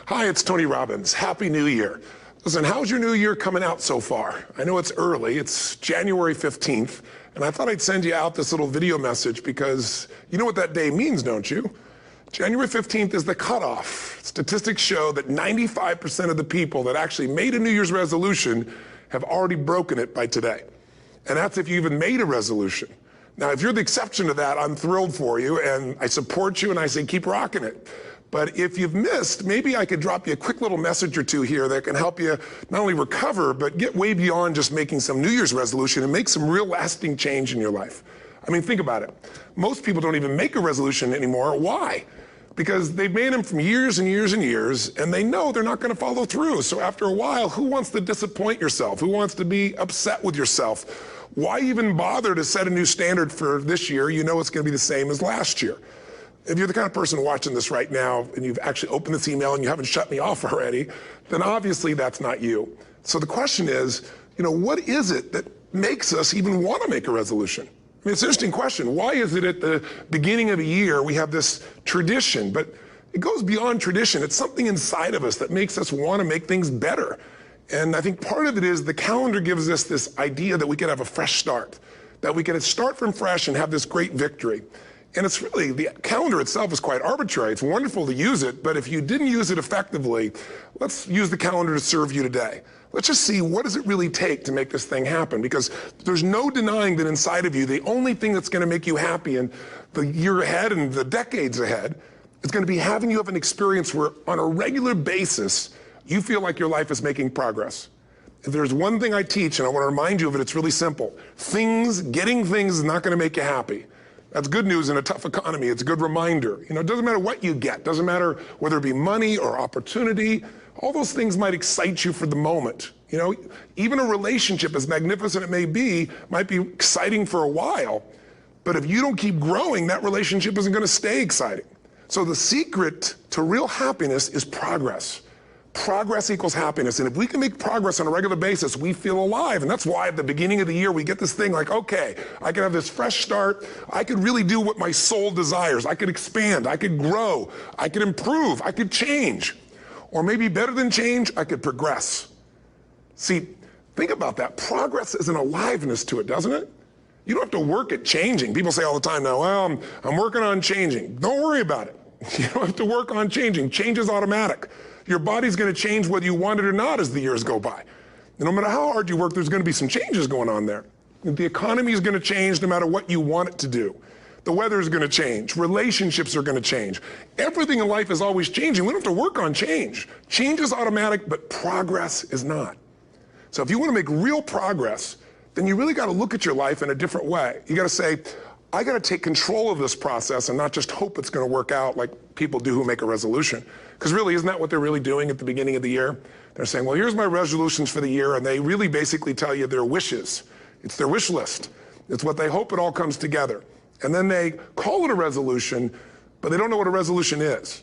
Hi, it's Tony Robbins. Happy New Year. Listen, how's your new year coming out so far? I know it's early, it's January 15th, and I thought I'd send you out this little video message because you know what that day means, don't you? January 15th is the cutoff. Statistics show that 95% of the people that actually made a New Year's resolution have already broken it by today. And that's if you even made a resolution. Now, if you're the exception to that, I'm thrilled for you, and I support you, and I say keep rocking it. But if you've missed, maybe I could drop you a quick little message or two here that can help you not only recover, but get way beyond just making some New Year's resolution and make some real lasting change in your life. I mean, think about it. Most people don't even make a resolution anymore. Why? Because they've made them from years and years and years, and they know they're not going to follow through. So after a while, who wants to disappoint yourself? Who wants to be upset with yourself? Why even bother to set a new standard for this year? You know it's going to be the same as last year. If you're the kind of person watching this right now and you've actually opened this email and you haven't shut me off already, then obviously that's not you. So the question is, what is it that makes us even want to make a resolution? I mean, it's an interesting question. Why is it at the beginning of a year we have this tradition, but it goes beyond tradition. It's something inside of us that makes us want to make things better. And I think part of it is the calendar gives us this idea that we could have a fresh start, that we can start from fresh and have this great victory. And it's really, the calendar itself is quite arbitrary. It's wonderful to use it, but if you didn't use it effectively, let's use the calendar to serve you today. Let's just see, what does it really take to make this thing happen? Because there's no denying that inside of you, the only thing that's going to make you happy in the year ahead and the decades ahead is going to be having you have an experience where on a regular basis, you feel like your life is making progress. If there's one thing I teach, and I want to remind you of it, it's really simple. Getting things is not going to make you happy. That's good news in a tough economy. It's a good reminder. It doesn't matter what you get. Doesn't matter whether it be money or opportunity. All those things might excite you for the moment. Even a relationship, as magnificent it may be, might be exciting for a while. But if you don't keep growing, that relationship isn't going to stay exciting. So the secret to real happiness is progress. Progress equals happiness. And if we can make progress on a regular basis, we feel alive. And that's why at the beginning of the year, we get this thing like, okay, I can have this fresh start. I could really do what my soul desires. I could expand. I could grow. I could improve. I could change. Or maybe better than change, I could progress. See, think about that. Progress is an aliveness to it, doesn't it? You don't have to work at changing. People say all the time now, well, I'm working on changing. Don't worry about it. You don't have to work on changing. Change is automatic. Your body's going to change whether you want it or not as the years go by. And no matter how hard you work, there's going to be some changes going on there. The economy is going to change no matter what you want it to do. The weather is going to change. Relationships are going to change. Everything in life is always changing. We don't have to work on change. Change is automatic, but progress is not. So if you want to make real progress, then you really got to look at your life in a different way. You got to say, I got to take control of this process and not just hope it's going to work out like people do who make a resolution. Because really, isn't that what they're really doing at the beginning of the year? They're saying, well, here's my resolutions for the year, and they really basically tell you their wishes. It's their wish list. It's what they hope it all comes together. And then they call it a resolution, but they don't know what a resolution is.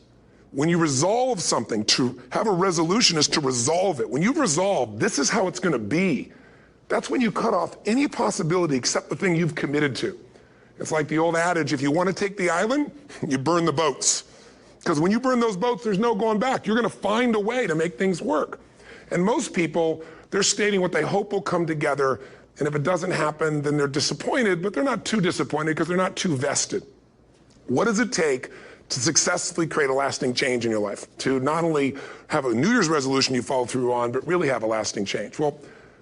When you resolve something, to have a resolution is to resolve it. When you've resolved, this is how it's going to be. That's when you cut off any possibility except the thing you've committed to. It's like the old adage, if you want to take the island, you burn the boats. Because when you burn those boats, there's no going back. You're going to find a way to make things work. And most people, they're stating what they hope will come together, and if it doesn't happen, then they're disappointed, but they're not too disappointed because they're not too vested. What does it take to successfully create a lasting change in your life? To not only have a New Year's resolution you follow through on, but really have a lasting change? Well,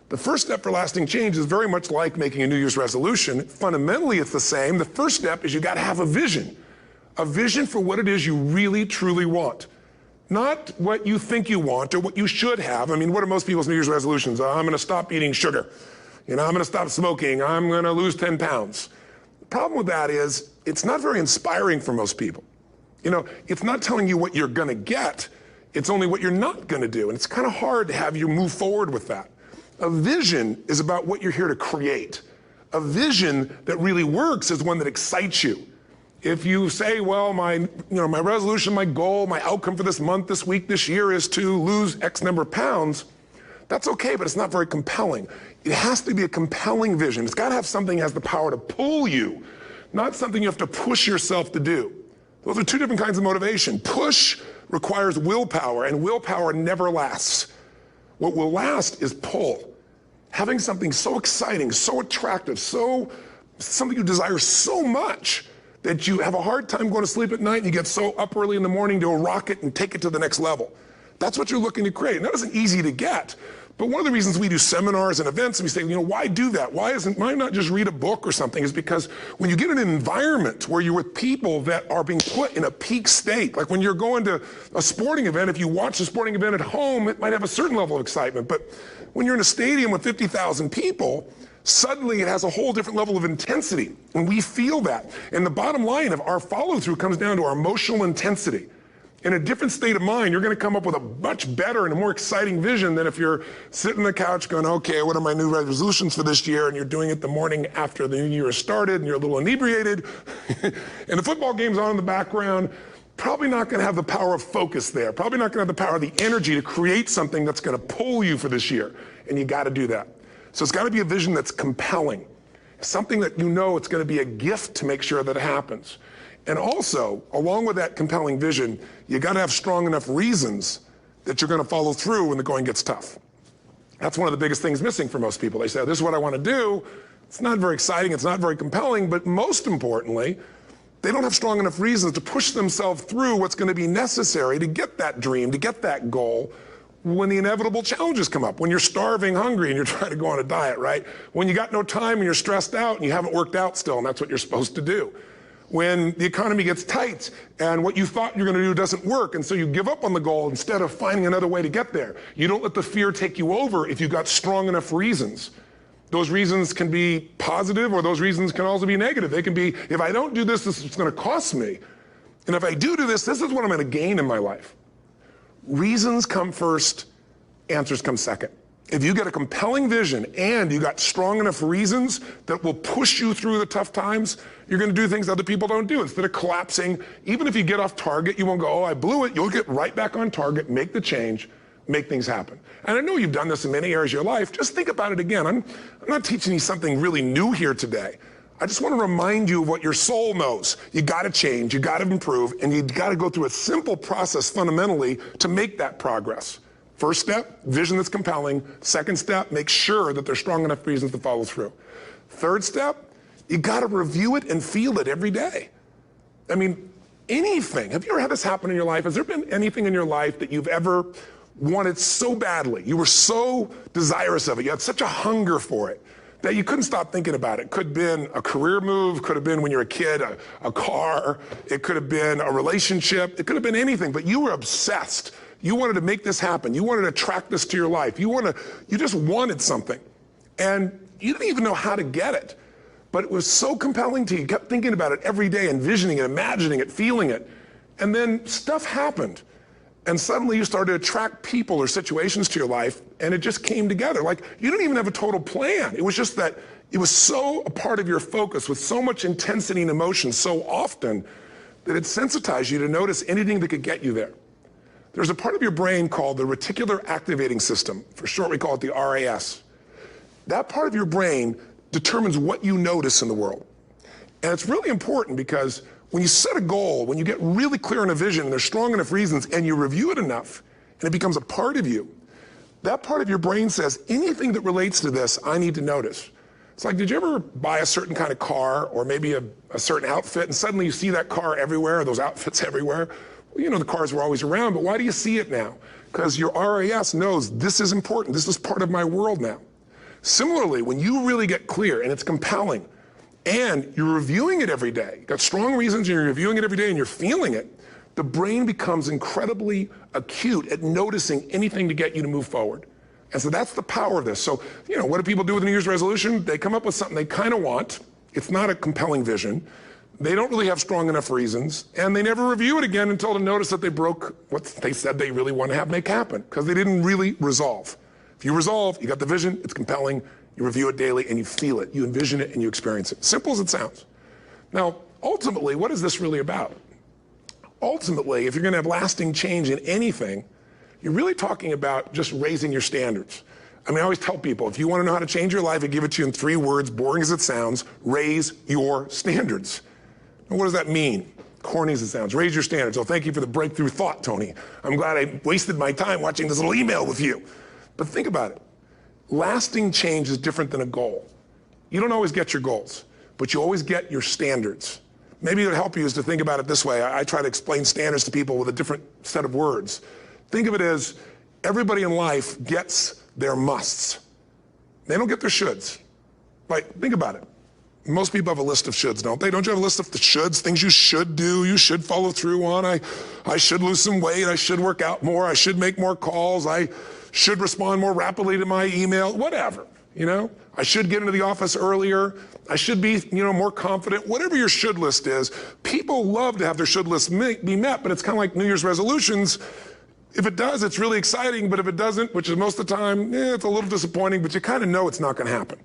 the first step for lasting change is very much like making a New Year's resolution. Fundamentally, it's the same. The first step is you got to have a vision for what it is you really, truly want. Not what you think you want or what you should have. I mean, what are most people's New Year's resolutions? I'm going to stop eating sugar. I'm going to stop smoking. I'm going to lose 10 pounds. The problem with that is it's not very inspiring for most people. It's not telling you what you're going to get. It's only what you're not going to do. And it's kind of hard to have you move forward with that. A vision is about what you're here to create. A vision that really works is one that excites you. If you say, well, my resolution, my goal, my outcome for this month, this week, this year is to lose X number of pounds, that's okay, but it's not very compelling. It has to be a compelling vision. It's got to have something that has the power to pull you, not something you have to push yourself to do. Those are two different kinds of motivation. Push requires willpower, and willpower never lasts. What will last is pull. Having something so exciting, so attractive, something you desire so much that you have a hard time going to sleep at night and you get so up early in the morning to rock it and take it to the next level. That's what you're looking to create. And that isn't easy to get. But one of the reasons we do seminars and events and we say, why do that? Why not just read a book or something? Is because when you get in an environment where you're with people that are being put in a peak state, like when you're going to a sporting event, if you watch a sporting event at home, it might have a certain level of excitement. But when you're in a stadium with 50,000 people, suddenly it has a whole different level of intensity. And we feel that. And the bottom line of our follow-through comes down to our emotional intensity. In a different state of mind, you're going to come up with a much better and a more exciting vision than if you're sitting on the couch going, okay, what are my new resolutions for this year? And you're doing it the morning after the new year has started and you're a little inebriated and the football game's on in the background. Probably not going to have the power of focus there. Probably not going to have the power of the energy to create something that's going to pull you for this year. And you got to do that. So it's got to be a vision that's compelling. Something that it's going to be a gift to make sure that it happens. And also, along with that compelling vision, you got to have strong enough reasons that you're going to follow through when the going gets tough. That's one of the biggest things missing for most people. They say, this is what I want to do. It's not very exciting. It's not very compelling. But most importantly, they don't have strong enough reasons to push themselves through what's going to be necessary to get that dream, to get that goal when the inevitable challenges come up. When you're starving, hungry, and you're trying to go on a diet, right? When you got no time and you're stressed out and you haven't worked out still, and that's what you're supposed to do. When the economy gets tight and what you thought you're going to do doesn't work, and so you give up on the goal instead of finding another way to get there. You don't let the fear take you over if you've got strong enough reasons. Those reasons can be positive, or those reasons can also be negative. They can be, if I don't do this, this is going to cost me. And if I do this, this is what I'm going to gain in my life. Reasons come first, answers come second. If you get a compelling vision and you got strong enough reasons that will push you through the tough times, you're going to do things other people don't do. Instead of collapsing, even if you get off target, you won't go, oh, I blew it. You'll get right back on target, make the change, make things happen. And I know you've done this in many areas of your life. Just think about it again. I'm not teaching you something really new here today. I just want to remind you of what your soul knows. You got to change, you got to improve, and you got to go through a simple process fundamentally to make that progress. First step, vision that's compelling. Second step, make sure that there's strong enough reasons to follow through. Third step, you got to review it and feel it every day. I mean, anything. Have you ever had this happen in your life? Has there been anything in your life that you've ever wanted so badly? You were so desirous of it. You had such a hunger for it that you couldn't stop thinking about it. Could have been a career move, could have been when you were a kid, a car, it could have been a relationship, it could have been anything, but you were obsessed. You wanted to make this happen. You wanted to attract this to your life. You just wanted something. And you didn't even know how to get it. But it was so compelling to you. You kept thinking about it every day, envisioning it, imagining it, feeling it. And then stuff happened. And suddenly you started to attract people or situations to your life, and it just came together. Like, you didn't even have a total plan. It was just that it was so a part of your focus with so much intensity and emotion so often that it sensitized you to notice anything that could get you there. There's a part of your brain called the reticular activating system. For short, we call it the RAS. That part of your brain determines what you notice in the world. And it's really important because when you set a goal, when you get really clear on a vision and there's strong enough reasons and you review it enough and it becomes a part of you, that part of your brain says, anything that relates to this, I need to notice. It's like, did you ever buy a certain kind of car or maybe a certain outfit and suddenly you see that car everywhere or those outfits everywhere? Well, you know, the cars were always around, but why do you see it now? Because your RAS knows this is important. This is part of my world now. Similarly, when you really get clear and it's compelling and you're reviewing it every day, you've got strong reasons and you're reviewing it every day and you're feeling it, the brain becomes incredibly acute at noticing anything to get you to move forward. And so that's the power of this. So, you know, what do people do with a New Year's resolution? They come up with something they kind of want. It's not a compelling vision. They don't really have strong enough reasons, and they never review it again until to notice that they broke what they said they really want to have make happen, because they didn't really resolve. If you resolve, you got the vision, it's compelling, you review it daily, and you feel it, you envision it, and you experience it. Simple as it sounds. Now, ultimately, what is this really about? Ultimately, if you're going to have lasting change in anything, you're really talking about just raising your standards. I mean, I always tell people, if you want to know how to change your life, I give it to you in 3 words, boring as it sounds: raise your standards. And what does that mean? corny as it sounds. Raise your standards. Oh, thank you for the breakthrough thought, Tony. I'm glad I wasted my time watching this little email with you. But think about it. Lasting change is different than a goal. You don't always get your goals, but you always get your standards. Maybe it would help you is to think about it this way. I try to explain standards to people with a different set of words. Think of it as everybody in life gets their musts. They don't get their shoulds. Like, think about it. Most people have a list of shoulds, don't they? Don't you have a list of the shoulds, things you should do, you should follow through on? I should lose some weight, I should work out more, I should make more calls, I should respond more rapidly to my email, whatever, you know? I should get into the office earlier, I should be, more confident. Whatever your should list is, people love to have their should list be met, but it's kind of like New Year's resolutions. If it does, it's really exciting, but if it doesn't, which is most of the time, it's a little disappointing, but you kind of know it's not going to happen.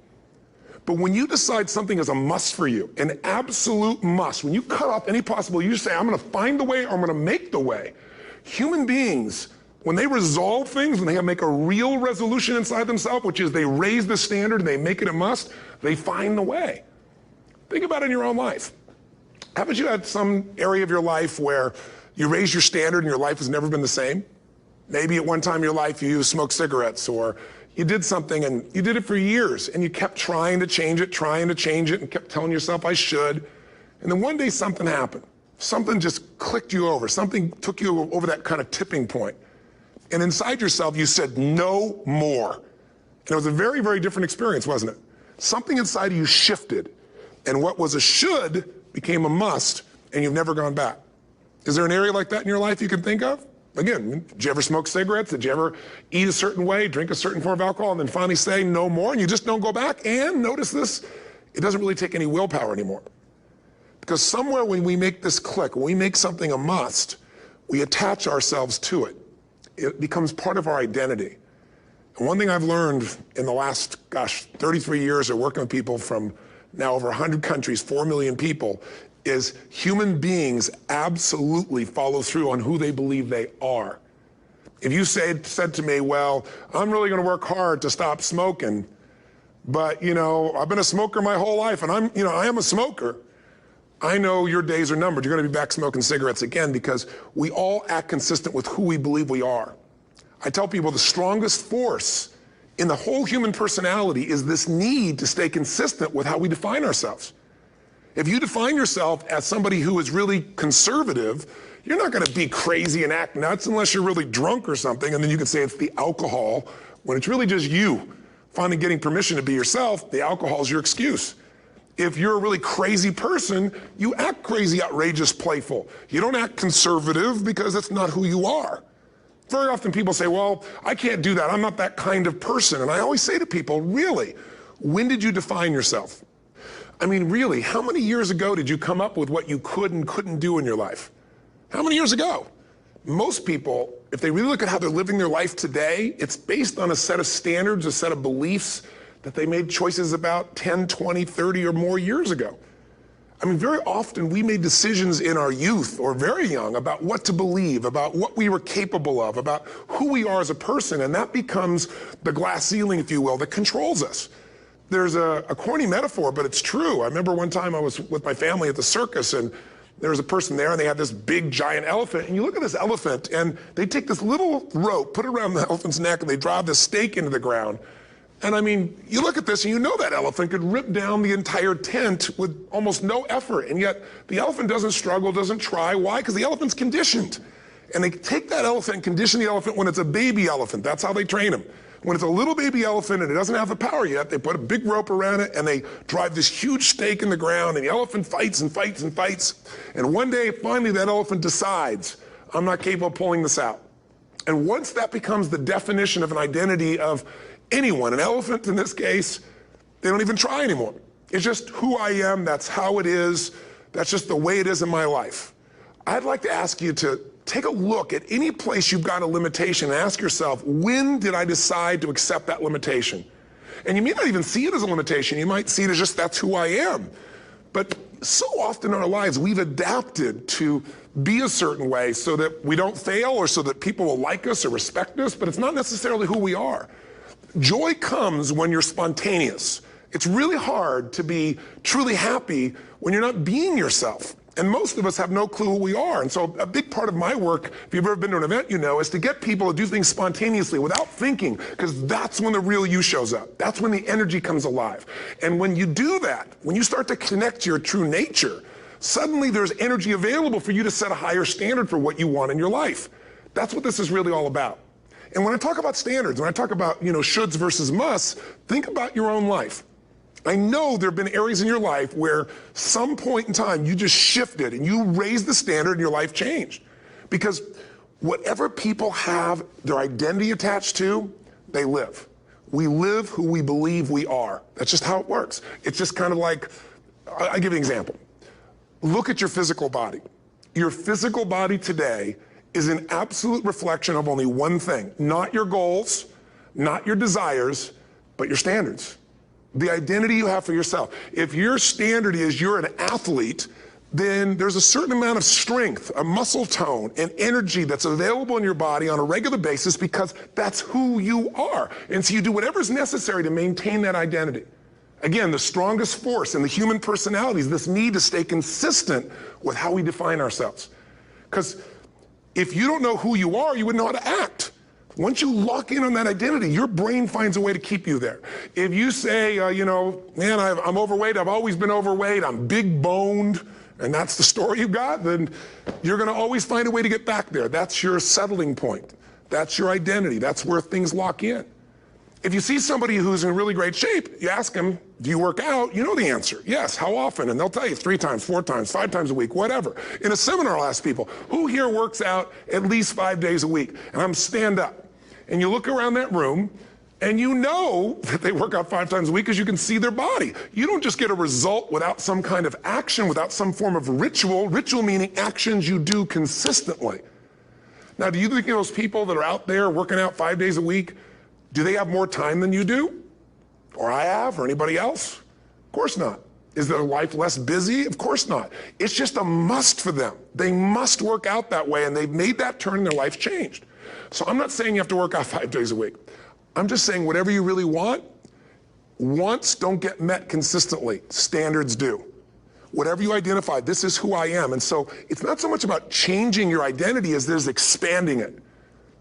But when you decide something is a must for you, an absolute must, when you cut off any possible, you say, I'm going to find the way or I'm going to make the way. Human beings, when they resolve things, when they make a real resolution inside themselves, which is they raise the standard and they make it a must, they find the way. Think about it in your own life. Haven't you had some area of your life where you raise your standard and your life has never been the same? Maybe at one time in your life you smoked cigarettes, or you did something and you did it for years and you kept trying to change it and kept telling yourself I should. And then one day something happened. Something just clicked you over. Something took you over that kind of tipping point. And inside yourself you said no more. And it was a very, very different experience, wasn't it? Something inside of you shifted and what was a should became a must and you've never gone back. Is there an area like that in your life you can think of? Again, did you ever smoke cigarettes? Did you ever eat a certain way, drink a certain form of alcohol, and then finally say no more, and you just don't go back? And notice this, it doesn't really take any willpower anymore. Because somewhere when we make this click, when we make something a must, we attach ourselves to it. It becomes part of our identity. And one thing I've learned in the last, 33 years of working with people from now over 100 countries, 4 million people, is human beings absolutely follow through on who they believe they are. If you said to me, well, I'm really going to work hard to stop smoking, but I've been a smoker my whole life and I am a smoker. I know your days are numbered. You're going to be back smoking cigarettes again because we all act consistent with who we believe we are. I tell people the strongest force in the whole human personality is this need to stay consistent with how we define ourselves. If you define yourself as somebody who is really conservative, you're not going to be crazy and act nuts unless you're really drunk or something, and then you can say it's the alcohol. When it's really just you finally getting permission to be yourself, the alcohol is your excuse. If you're a really crazy person, you act crazy, outrageous, playful. You don't act conservative because that's not who you are. Very often people say, well, I can't do that. I'm not that kind of person. And I always say to people, really, when did you define yourself? I mean, really, how many years ago did you come up with what you could and couldn't do in your life? How many years ago? Most people, if they really look at how they're living their life today, it's based on a set of standards, a set of beliefs that they made choices about 10, 20, 30 or more years ago. I mean, very often we made decisions in our youth or very young about what to believe, about what we were capable of, about who we are as a person, and that becomes the glass ceiling, if you will, that controls us. There's a corny metaphor, but it's true. I remember one time I was with my family at the circus and there was a person there and they had this big giant elephant, and you look at this elephant and they take this little rope, put it around the elephant's neck, and they drive this stake into the ground. And I mean, you look at this and you know that elephant could rip down the entire tent with almost no effort, and yet the elephant doesn't struggle, doesn't try. Why? Because the elephant's conditioned. And they take that elephant and condition the elephant when it's a baby elephant. That's how they train them. When it's a little baby elephant and it doesn't have the power yet, they put a big rope around it and they drive this huge stake in the ground, and the elephant fights and fights and fights. And one day, finally, that elephant decides, I'm not capable of pulling this out. And once that becomes the definition of an identity of anyone, an elephant in this case, they don't even try anymore. It's just who I am, that's how it is, that's just the way it is in my life. I'd like to ask you to take a look at any place you've got a limitation and ask yourself, when did I decide to accept that limitation? And you may not even see it as a limitation. You might see it as just that's who I am. But so often in our lives, we've adapted to be a certain way so that we don't fail or so that people will like us or respect us, but it's not necessarily who we are. Joy comes when you're spontaneous. It's really hard to be truly happy when you're not being yourself. And most of us have no clue who we are. And so a big part of my work, if you've ever been to an event, you know, is to get people to do things spontaneously without thinking, because that's when the real you shows up. That's when the energy comes alive. And when you do that, when you start to connect to your true nature, suddenly there's energy available for you to set a higher standard for what you want in your life. That's what this is really all about. And when I talk about standards, when I talk about, you know, shoulds versus musts, think about your own life. I know there have been areas in your life where some point in time you just shifted and you raised the standard and your life changed. Because whatever people have their identity attached to, they live. We live who we believe we are. That's just how it works. It's just kind of like, I'll give you an example. Look at your physical body. Your physical body today is an absolute reflection of only one thing, not your goals, not your desires, but your standards. The identity you have for yourself. If your standard is you're an athlete, then there's a certain amount of strength, a muscle tone, and energy that's available in your body on a regular basis because that's who you are. And so you do whatever's necessary to maintain that identity. Again, the strongest force in the human personality is this need to stay consistent with how we define ourselves. Because if you don't know who you are, you wouldn't know how to act. Once you lock in on that identity, your brain finds a way to keep you there. If you say, you know, man, I'm overweight, I've always been overweight, I'm big boned, and that's the story you got, then you're gonna always find a way to get back there. That's your settling point. That's your identity. That's where things lock in. If you see somebody who's in really great shape, you ask them, do you work out? You know the answer. Yes, how often? And they'll tell you 3 times, 4 times, 5 times a week, whatever. In a seminar, I'll ask people, who here works out at least 5 days a week? And I'm stand up. And you look around that room, and you know that they work out 5 times a week because you can see their body. You don't just get a result without some kind of action, without some form of ritual. Ritual meaning actions you do consistently. Now, do you think those people that are out there working out 5 days a week, do they have more time than you do? Or I have, or anybody else? Of course not. Is their life less busy? Of course not. It's just a must for them. They must work out that way, and they've made that turn and their life's changed. So I'm not saying you have to work out 5 days a week. I'm just saying whatever you really want, wants don't get met consistently. Standards do. Whatever you identify, this is who I am. And so it's not so much about changing your identity as there's expanding it.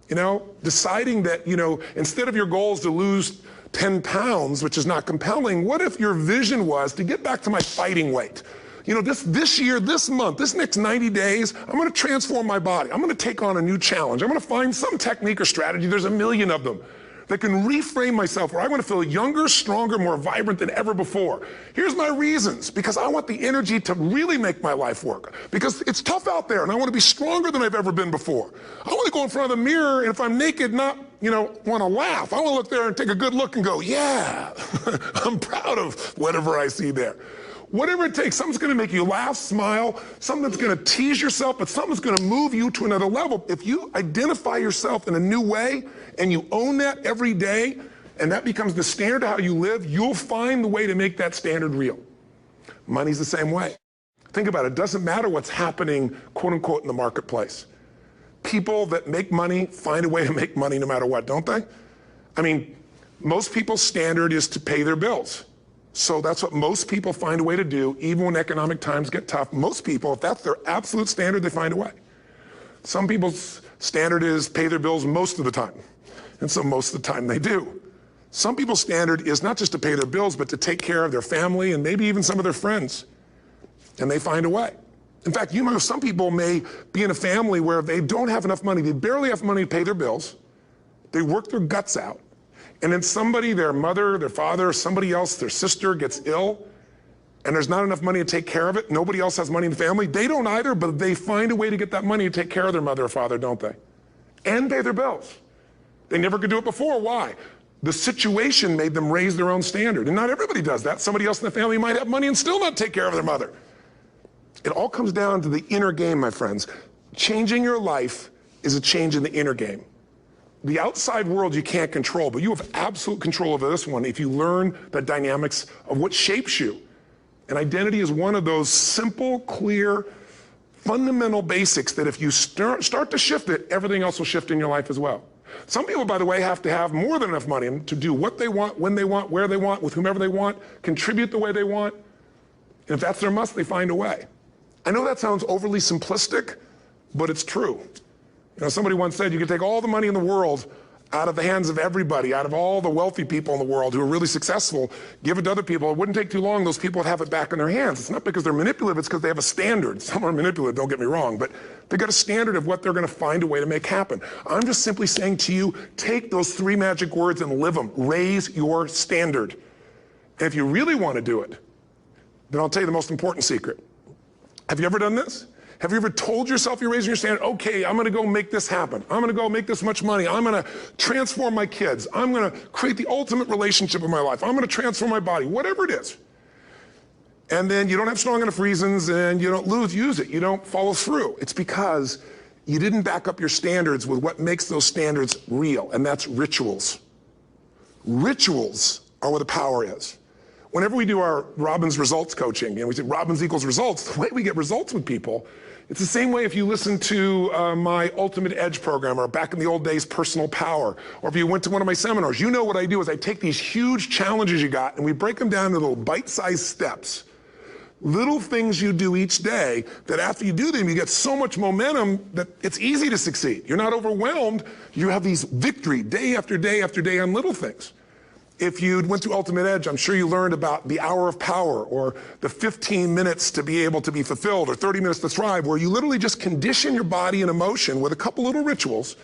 You know, deciding that, you know, instead of your goal is to lose 10 pounds, which is not compelling, what if your vision was to get back to my fighting weight? You know, this year, this month, this next 90 days, I'm going to transform my body. I'm going to take on a new challenge. I'm going to find some technique or strategy, there's a million of them, that can reframe myself where I want to feel younger, stronger, more vibrant than ever before. Here's my reasons. Because I want the energy to really make my life work. Because it's tough out there, and I want to be stronger than I've ever been before. I want to go in front of the mirror, and if I'm naked, not, you know, want to laugh. I want to look there and take a good look and go, yeah, I'm proud of whatever I see there. Whatever it takes, something's going to make you laugh, smile, something that's going to tease yourself, but something's going to move you to another level. If you identify yourself in a new way and you own that every day, and that becomes the standard of how you live, you'll find the way to make that standard real. Money's the same way. Think about it. It doesn't matter what's happening, quote unquote, in the marketplace. People that make money find a way to make money no matter what, don't they? I mean, most people's standard is to pay their bills. So that's what most people find a way to do, even when economic times get tough. Most people, if that's their absolute standard, they find a way. Some people's standard is pay their bills most of the time. And so most of the time they do. Some people's standard is not just to pay their bills, but to take care of their family and maybe even some of their friends. And they find a way. In fact, you know, some people may be in a family where they don't have enough money. They barely have money to pay their bills. They work their guts out. And then somebody, their mother, their father, somebody else, their sister gets ill, and there's not enough money to take care of it. Nobody else has money in the family. They don't either, but they find a way to get that money to take care of their mother or father, don't they? And pay their bills. They never could do it before. Why? The situation made them raise their own standard. And not everybody does that. Somebody else in the family might have money and still not take care of their mother. It all comes down to the inner game, my friends. Changing your life is a change in the inner game. The outside world you can't control, but you have absolute control over this one if you learn the dynamics of what shapes you. And identity is one of those simple, clear, fundamental basics that if you start to shift it, everything else will shift in your life as well. Some people, by the way, have to have more than enough money to do what they want, when they want, where they want, with whomever they want, contribute the way they want. And if that's their must, they find a way. I know that sounds overly simplistic, but it's true. You know, somebody once said you could take all the money in the world out of the hands of everybody, out of all the wealthy people in the world who are really successful, give it to other people. It wouldn't take too long, those people would have it back in their hands. It's not because they're manipulative, it's because they have a standard. Some are manipulative, don't get me wrong, but they've got a standard of what they're gonna find a way to make happen. I'm just simply saying to you, take those 3 magic words and live them. Raise your standard. And if you really wanna do it, then I'll tell you the most important secret. Have you ever done this? Have you ever told yourself you're raising your standard? Okay, I'm gonna go make this happen. I'm gonna go make this much money. I'm gonna transform my kids. I'm gonna create the ultimate relationship in my life. I'm gonna transform my body, whatever it is. And then you don't have strong enough reasons and you don't use it. You don't follow through. It's because you didn't back up your standards with what makes those standards real, and that's rituals. Rituals are where the power is. Whenever we do our Robbins results coaching, and we say Robbins equals results, the way we get results with people, it's the same way if you listen to my Ultimate Edge program, or back in the old days, Personal Power, or if you went to one of my seminars. You know what I do is I take these huge challenges you got and we break them down into little bite-sized steps. Little things you do each day that after you do them, you get so much momentum that it's easy to succeed. You're not overwhelmed. You have these victory day after day after day on little things. If you went through Ultimate Edge, I'm sure you learned about the hour of power, or the 15 minutes to be able to be fulfilled, or 30 minutes to thrive, where you literally just condition your body and emotion with a couple little rituals.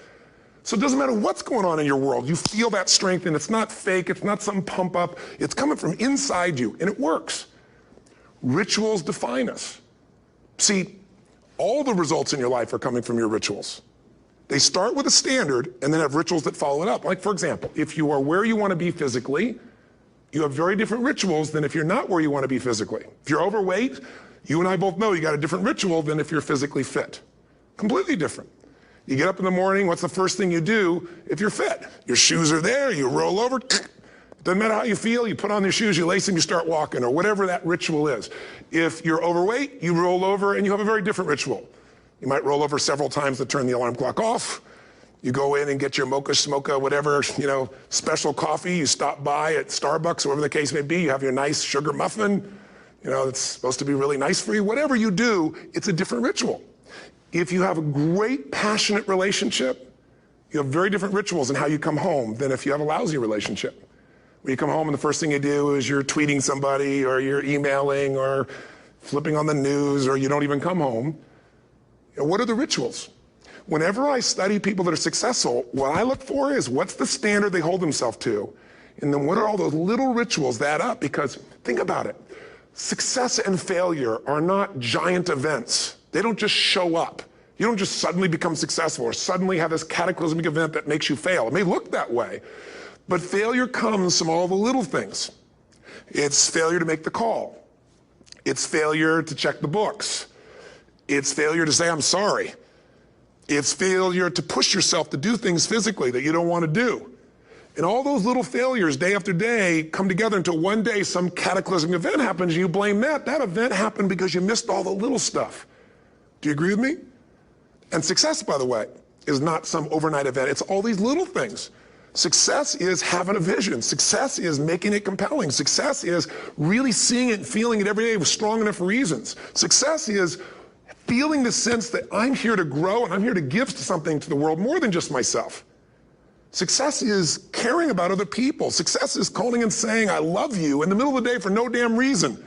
So it doesn't matter what's going on in your world, you feel that strength, and it's not fake, it's not some pump up, it's coming from inside you, and it works. Rituals define us. See, all the results in your life are coming from your rituals. They start with a standard and then have rituals that follow it up. Like, for example, if you are where you want to be physically, you have very different rituals than if you're not where you want to be physically. If you're overweight, you and I both know you got a different ritual than if you're physically fit. Completely different. You get up in the morning, what's the first thing you do if you're fit? Your shoes are there, you roll over, doesn't matter how you feel, you put on your shoes, you lace them, you start walking, or whatever that ritual is. If you're overweight, you roll over and you have a very different ritual. You might roll over several times to turn the alarm clock off. You go in and get your mocha, smocha, whatever, special coffee. You stop by at Starbucks, or whatever the case may be. You have your nice sugar muffin. It's supposed to be really nice for you. Whatever you do, it's a different ritual. If you have a great, passionate relationship, you have very different rituals in how you come home than if you have a lousy relationship. When you come home and the first thing you do is you're tweeting somebody, or you're emailing, or flipping on the news, or you don't even come home. What are the rituals? Whenever I study people that are successful, what I look for is what's the standard they hold themselves to, and then what are all those little rituals that add up? Because think about it. Success and failure are not giant events. They don't just show up. You don't just suddenly become successful or suddenly have this cataclysmic event that makes you fail. It may look that way, but failure comes from all the little things. It's failure to make the call. It's failure to check the books. It's failure to say, I'm sorry. It's failure to push yourself to do things physically that you don't want to do. And all those little failures day after day come together until one day some cataclysmic event happens and you blame that. That event happened because you missed all the little stuff. Do you agree with me? And success, by the way, is not some overnight event. It's all these little things. Success is having a vision. Success is making it compelling. Success is really seeing it and feeling it every day with strong enough reasons. Success is feeling the sense that I'm here to grow and I'm here to give something to the world more than just myself. Success is caring about other people. Success is calling and saying, I love you in the middle of the day for no damn reason.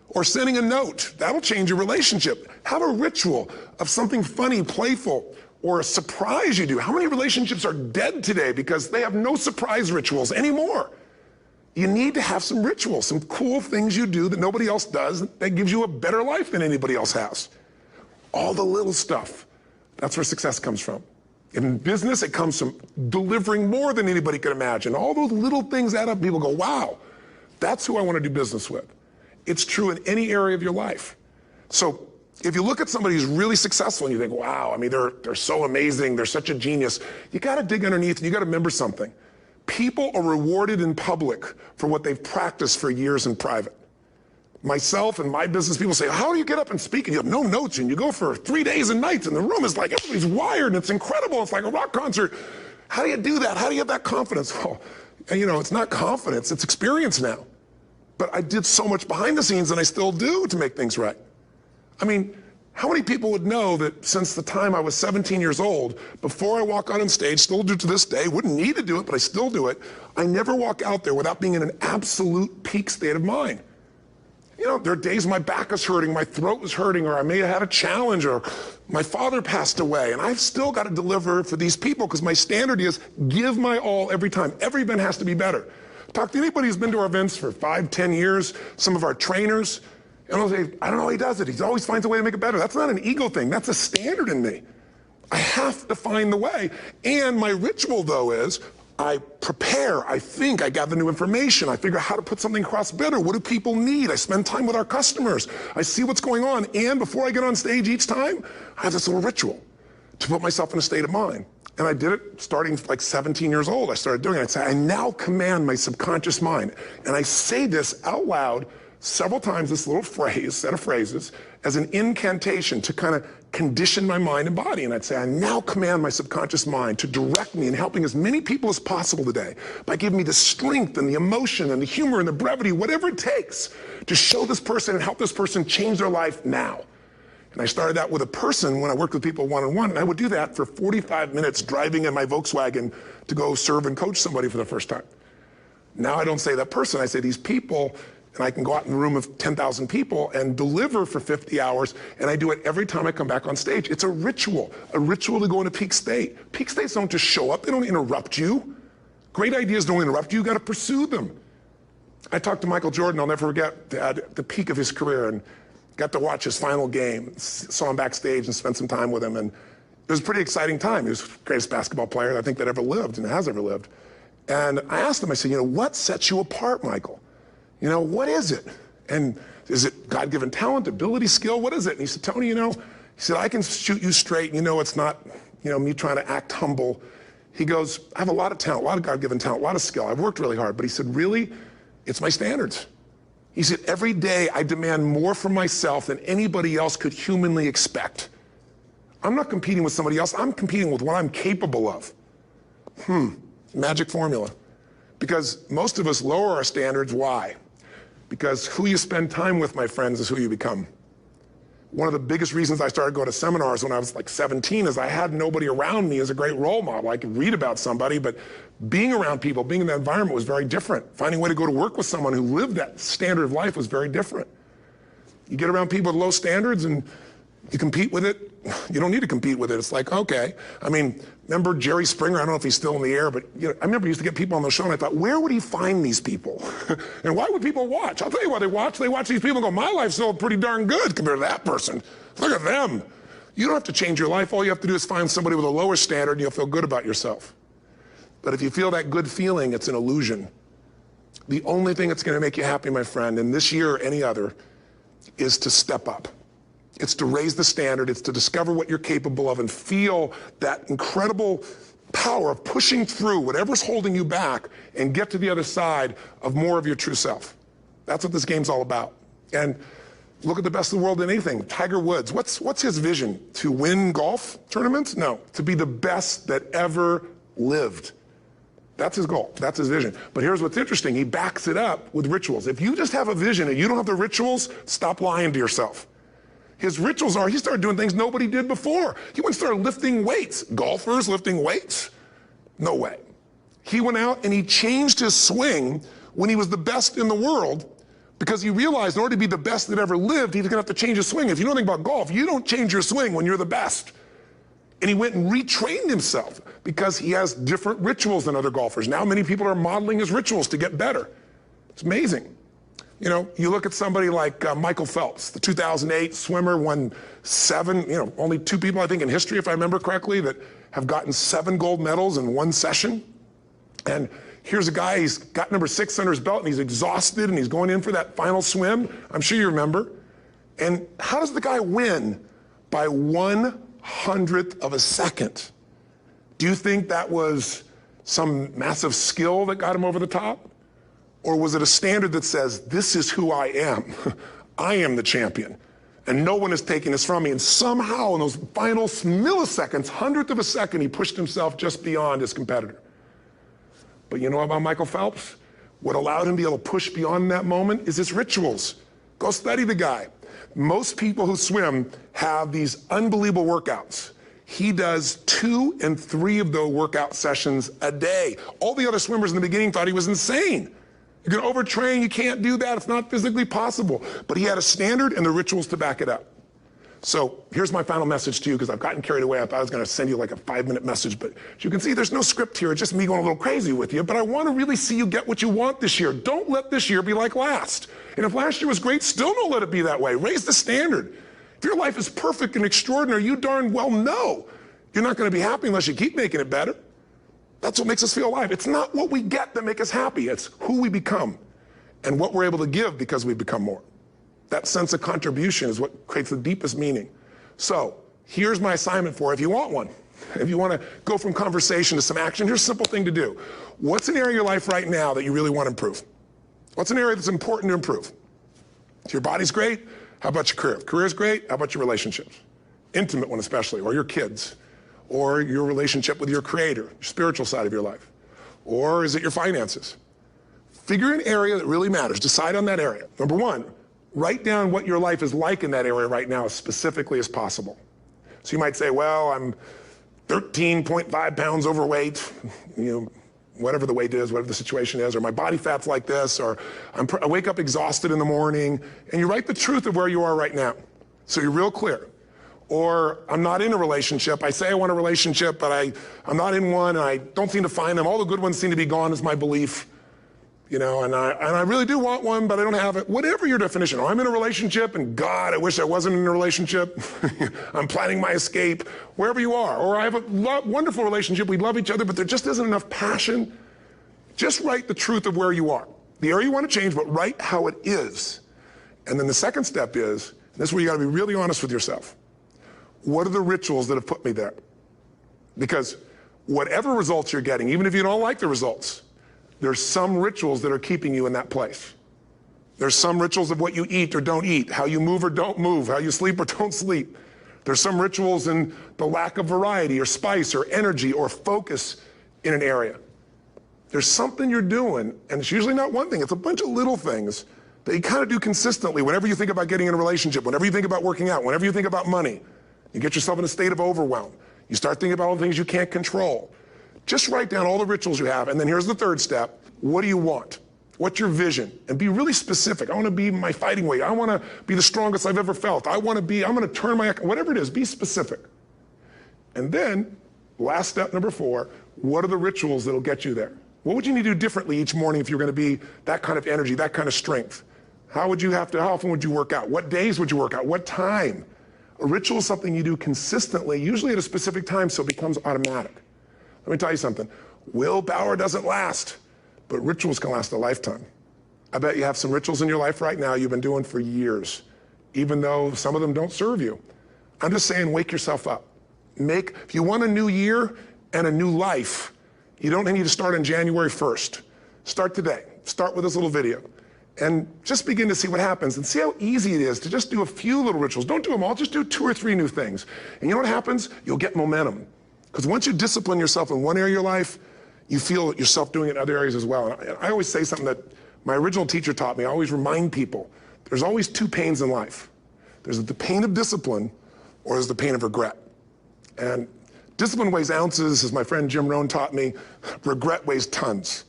Or sending a note. That'll change your relationship. Have a ritual of something funny, playful, or a surprise you do. How many relationships are dead today because they have no surprise rituals anymore? You need to have some rituals, some cool things you do that nobody else does that gives you a better life than anybody else has. All the little stuff. That's where success comes from. In business, it comes from delivering more than anybody could imagine. All those little things add up. People go, wow, that's who I want to do business with. It's true in any area of your life. So if you look at somebody who's really successful and you think, wow, they're so amazing, they're such a genius, you got to dig underneath and you got to remember something. People are rewarded in public for what they've practiced for years in private. Myself and my business people say, how do you get up and speak? And you have no notes and you go for 3 days and nights and the room is like, everybody's wired and it's incredible. It's like a rock concert. How do you do that? How do you have that confidence? Well, it's not confidence, it's experience now. But I did so much behind the scenes and I still do to make things right. How many people would know that since the time I was 17 years old, before I walk out on stage, still do to this day, wouldn't need to do it, but I still do it, I never walk out there without being in an absolute peak state of mind. You know, there are days my back is hurting, my throat was hurting, or I may have had a challenge, or my father passed away, and I've still got to deliver for these people because my standard is give my all every time. Every event has to be better. Talk to anybody who's been to our events for 5, 10 years, some of our trainers, and they'll say, I don't know how he does it. He always finds a way to make it better. That's not an ego thing. That's a standard in me. I have to find the way. And my ritual, though, is I prepare, I think, I gather new information, I figure out how to put something across better. What do people need? I spend time with our customers. I see what's going on. And before I get on stage each time, I have this little ritual to put myself in a state of mind. And I did it starting like 17 years old. I started doing it. I'd say, I now command my subconscious mind. And I say this out loud several times, this little phrase, set of phrases, as an incantation to kind of condition my mind and body. And I'd say, I now command my subconscious mind to direct me in helping as many people as possible today by giving me the strength and the emotion and the humor and the brevity, whatever it takes to show this person and help this person change their life now. And I started that with a person when I worked with people one-on-one, and I would do that for 45 minutes driving in my Volkswagen to go serve and coach somebody for the first time. Now I don't say that person, I say these people, and I can go out in a room of 10,000 people and deliver for 50 hours, and I do it every time I come back on stage. It's a ritual to go into peak state. Peak states don't just show up, they don't interrupt you. Great ideas don't interrupt you, you gotta pursue them. I talked to Michael Jordan, I'll never forget, at the peak of his career, and got to watch his final game, saw him backstage and spent some time with him, and it was a pretty exciting time. He was the greatest basketball player I think that ever lived and has ever lived. And I asked him, I said, what sets you apart, Michael? What is it? And is it God-given talent, ability, skill? What is it? And he said, Tony, he said, I can shoot you straight. It's not, me trying to act humble. He goes, I have a lot of talent, a lot of God-given talent, a lot of skill. I've worked really hard. But he said, really, it's my standards. He said, every day I demand more from myself than anybody else could humanly expect. I'm not competing with somebody else. I'm competing with what I'm capable of. Magic formula. Because most of us lower our standards. Why? Because who you spend time with, my friends, is who you become. One of the biggest reasons I started going to seminars when I was like 17 is I had nobody around me as a great role model. I could read about somebody, but being around people, being in that environment was very different. Finding a way to go to work with someone who lived that standard of life was very different. You get around people with low standards and you compete with it. You don't need to compete with it. It's like, okay. Remember Jerry Springer? I don't know if he's still in the air, but I remember he used to get people on the show, and I thought, where would he find these people? And why would people watch? I'll tell you why they watch. They watch these people and go, my life's still pretty darn good compared to that person. Look at them. You don't have to change your life. All you have to do is find somebody with a lower standard, and you'll feel good about yourself. But if you feel that good feeling, it's an illusion. The only thing that's going to make you happy, my friend, in this year or any other, is to step up. It's to raise the standard. It's to discover what you're capable of and feel that incredible power of pushing through whatever's holding you back and get to the other side of more of your true self. That's what this game's all about. And look at the best of the world in anything. Tiger Woods, what's his vision? To win golf tournaments? No, to be the best that ever lived. That's his goal. That's his vision. But here's what's interesting. He backs it up with rituals. If you just have a vision and you don't have the rituals, stop lying to yourself. His rituals are, he started doing things nobody did before. He went and started lifting weights. Golfers lifting weights? No way. He went out and he changed his swing when he was the best in the world because he realized in order to be the best that ever lived, he was going to have to change his swing. If you know anything about golf, you don't change your swing when you're the best. And he went and retrained himself because he has different rituals than other golfers. Now many people are modeling his rituals to get better. It's amazing. You look at somebody like Michael Phelps, the 2008 swimmer, won 7, only 2 people, I think, in history, if I remember correctly, that have gotten 7 gold medals in one session. And here's a guy, he's got number 6 under his belt, and he's exhausted, and he's going in for that final swim. I'm sure you remember. And how does the guy win? By 1/100th of a second. Do you think that was some massive skill that got him over the top? Or was it a standard that says, this is who I am? I am the champion. And no one is taking this from me. And somehow in those final milliseconds, 100th of a second, he pushed himself just beyond his competitor. But you know about Michael Phelps? What allowed him to be able to push beyond that moment is his rituals. Go study the guy. Most people who swim have these unbelievable workouts. He does 2 and 3 of those workout sessions a day. All the other swimmers in the beginning thought he was insane. You're gonna overtrain, you can't do that, it's not physically possible. But he had a standard and the rituals to back it up. So here's my final message to you, because I've gotten carried away. I thought I was gonna send you like a 5-minute message, but as you can see, there's no script here, it's just me going a little crazy with you, but I wanna really see you get what you want this year. Don't let this year be like last. And if last year was great, still don't let it be that way. Raise the standard. If your life is perfect and extraordinary, you darn well know you're not gonna be happy unless you keep making it better. That's what makes us feel alive. It's not what we get that makes us happy, it's who we become and what we're able to give because we become more. That sense of contribution is what creates the deepest meaning. So here's my assignment for you, if you want one. If you wanna go from conversation to some action, here's a simple thing to do. What's an area of your life right now that you really wanna improve? What's an area that's important to improve? If your body's great, how about your career? If career's great, how about your relationships? Intimate one especially, or your kids, or your relationship with your creator, your spiritual side of your life. Or is it your finances? Figure an area that really matters, decide on that area. Number 1, write down what your life is like in that area right now as specifically as possible. So you might say, well, I'm 13.5 pounds overweight, whatever the weight is, whatever the situation is, or my body fat's like this, or I wake up exhausted in the morning, and you write the truth of where you are right now. So you're real clear. Or I'm not in a relationship. I say I want a relationship, but I'm not in one, and I don't seem to find them. All the good ones seem to be gone is my belief. And I really do want one, but I don't have it. Whatever your definition. Or I'm in a relationship, and God, I wish I wasn't in a relationship. I'm planning my escape, wherever you are. Or I have a wonderful relationship, we love each other, but there just isn't enough passion. Just write the truth of where you are. The area you want to change, but write how it is. And then the second step is, and this is where you got to be really honest with yourself. What are the rituals that have put me there? Because whatever results you're getting, even if you don't like the results, there's some rituals that are keeping you in that place. There's some rituals of what you eat or don't eat, how you move or don't move, how you sleep or don't sleep. There's some rituals in the lack of variety or spice or energy or focus in an area. There's something you're doing, and it's usually not one thing, it's a bunch of little things that you kind of do consistently whenever you think about getting in a relationship, whenever you think about working out, whenever you think about money. You get yourself in a state of overwhelm. You start thinking about all the things you can't control. Just write down all the rituals you have, and then here's the third step. What do you want? What's your vision? And be really specific. I want to be my fighting weight. I want to be the strongest I've ever felt. I'm going to turn whatever it is, be specific. And then, last step, number 4, what are the rituals that'll get you there? What would you need to do differently each morning if you're going to be that kind of energy, that kind of strength? How often would you work out? What days would you work out? What time? A ritual is something you do consistently, usually at a specific time, so it becomes automatic. Let me tell you something. Willpower doesn't last, but rituals can last a lifetime. I bet you have some rituals in your life right now you've been doing for years, even though some of them don't serve you. I'm just saying, wake yourself up. If you want a new year and a new life, you don't need to start on January 1st. Start today. Start with this little video. And just begin to see what happens and see how easy it is to just do a few little rituals. Don't do them all, just do 2 or 3 new things. And you know what happens? You'll get momentum. Because once you discipline yourself in one area of your life, you feel yourself doing it in other areas as well. And I always say something that my original teacher taught me. I always remind people, there's always 2 pains in life. There's the pain of discipline, or there's the pain of regret. And discipline weighs ounces, as my friend Jim Rohn taught me. Regret weighs tons.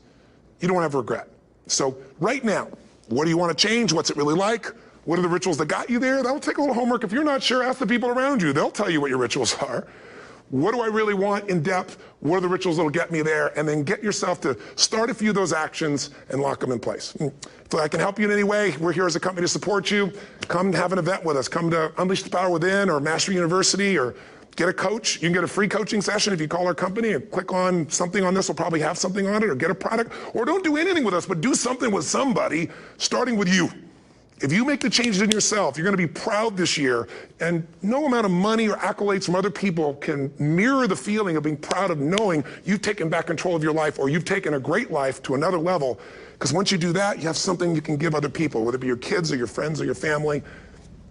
You don't have regret. So right now, what do you want to change? What's it really like? What are the rituals that got you there? That'll take a little homework. If you're not sure, ask the people around you. They'll tell you what your rituals are. What do I really want in depth? What are the rituals that'll get me there? And then get yourself to start a few of those actions and lock them in place. If I can help you in any way, we're here as a company to support you. Come have an event with us. Come to Unleash the Power Within or Mastery University, or get a coach. You can get a free coaching session if you call our company and click on something on this. We'll probably have something on it, or get a product. Or don't do anything with us, but do something with somebody, starting with you. If you make the changes in yourself, you're going to be proud this year, and no amount of money or accolades from other people can mirror the feeling of being proud of knowing you've taken back control of your life, or you've taken a great life to another level. Because once you do that, you have something you can give other people, whether it be your kids or your friends or your family.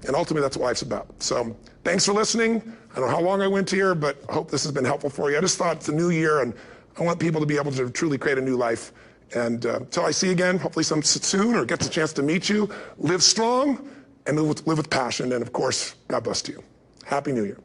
And ultimately, that's what life's about. So thanks for listening. I don't know how long I went here, but I hope this has been helpful for you. I just thought it's a new year, and I want people to be able to truly create a new life. And until I see you again, hopefully soon, or gets a chance to meet you, live strong and live with passion. And of course, God bless to you. Happy New Year.